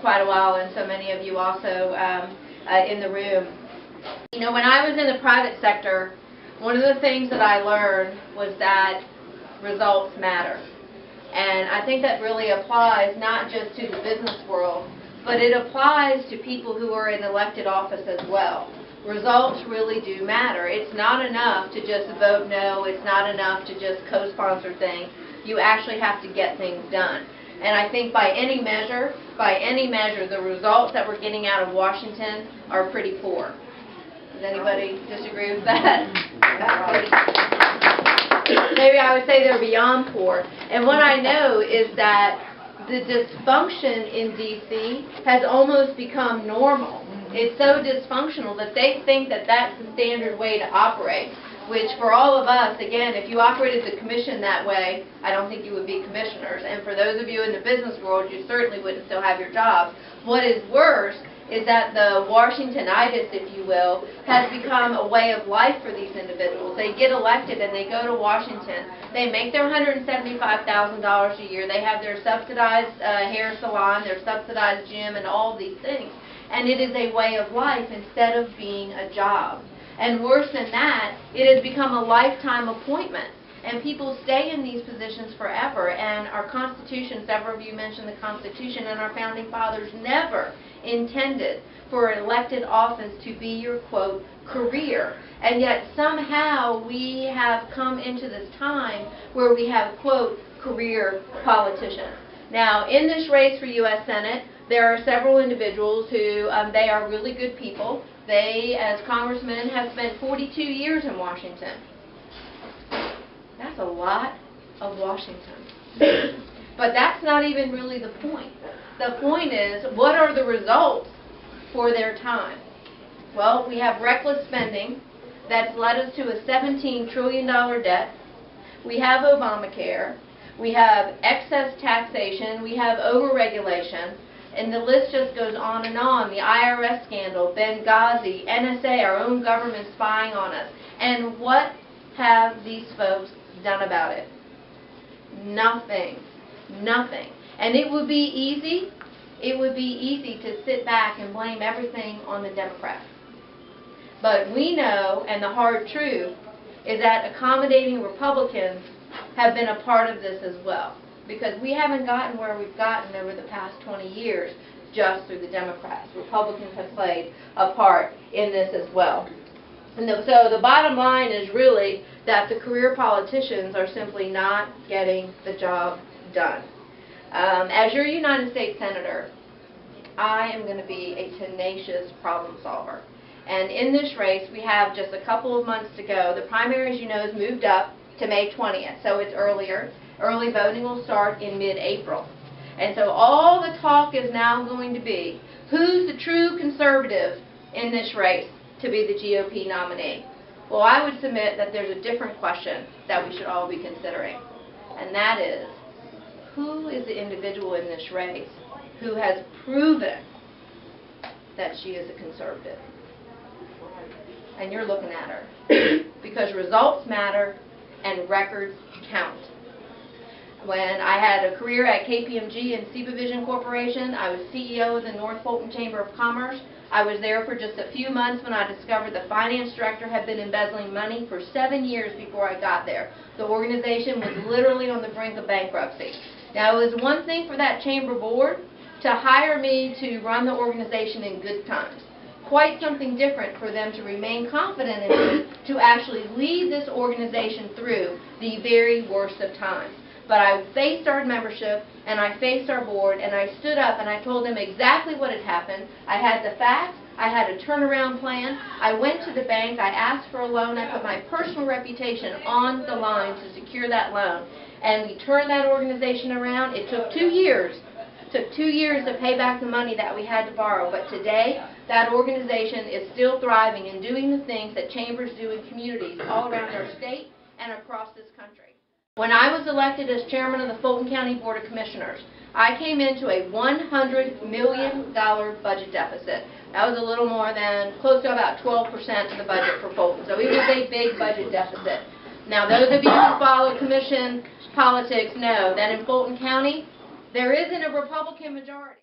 quite a while, and so many of you also in the room. You know, when I was in the private sector, one of the things that I learned was that results matter. And I think that really applies not just to the business world, but it applies to people who are in elected office as well. Results really do matter. It's not enough to just vote no. It's not enough to just co-sponsor things. You actually have to get things done. And I think by any measure, the results that we're getting out of Washington are pretty poor. Does anybody disagree with that? Maybe I would say they're beyond poor. And what I know is that the dysfunction in D.C. has almost become normal. It's so dysfunctional that they think that that's the standard way to operate, which for all of us, again, if you operated the commission that way, I don't think you would be commissioners. And for those of you in the business world, you certainly wouldn't still have your jobs. What is worse is that the Washingtonitis, if you will, has become a way of life for these individuals. They get elected and they go to Washington. They make their $175,000 a year. They have their subsidized hair salon, their subsidized gym, and all these things. And it is a way of life instead of being a job. And worse than that, it has become a lifetime appointment. And people stay in these positions forever. And our Constitution, several of you mentioned the Constitution, and our Founding Fathers never intended for an elected office to be your, quote, career. And yet somehow we have come into this time where we have, quote, career politicians. Now, in this race for U.S. Senate, there are several individuals who, they are really good people. They, as congressmen, have spent 42 years in Washington. That's a lot of Washington. But that's not even really the point. The point is, what are the results for their time? Well, we have reckless spending that's led us to a $17 trillion debt. We have Obamacare. We have excess taxation. We have overregulation. And the list just goes on and on. The IRS scandal, Benghazi, NSA, our own government spying on us. And what have these folks done about it? Nothing. Nothing. And it would be easy to sit back and blame everything on the Democrats. But we know, and the hard truth, is that accommodating Republicans have been a part of this as well. Because we haven't gotten where we've gotten over the past 20 years just through the Democrats. Republicans have played a part in this as well. And so the bottom line is really that the career politicians are simply not getting the job done. As your United States Senator, I am going to be a tenacious problem solver. And in this race, we have just a couple of months to go. The primary, as you know, is moved up to May 20th, so it's earlier. Early voting will start in mid-April. And so all the talk is now going to be, who's the true conservative in this race to be the GOP nominee? Well, I would submit that there's a different question that we should all be considering. And that is, who is the individual in this race who has proven that she is a conservative? And you're looking at her. Because results matter and records count. When I had a career at KPMG and Supervision Corporation, I was CEO of the North Fulton Chamber of Commerce. I was there for just a few months when I discovered the finance director had been embezzling money for 7 years before I got there. The organization was literally on the brink of bankruptcy. Now, it was one thing for that chamber board to hire me to run the organization in good times. Quite something different for them to remain confident in me to actually lead this organization through the very worst of times. But I faced our membership, and I faced our board, and I stood up and I told them exactly what had happened. I had the facts. I had a turnaround plan. I went to the bank. I asked for a loan. I put my personal reputation on the line to secure that loan. And we turned that organization around. It took 2 years. It took 2 years to pay back the money that we had to borrow. But today, that organization is still thriving and doing the things that chambers do in communities all around our state and across this country. When I was elected as chairman of the Fulton County Board of Commissioners, I came into a $100 million budget deficit. That was a little more than, close to about 12% of the budget for Fulton. So it was a big budget deficit. Now, those of you who follow commission politics know that in Fulton County, there isn't a Republican majority.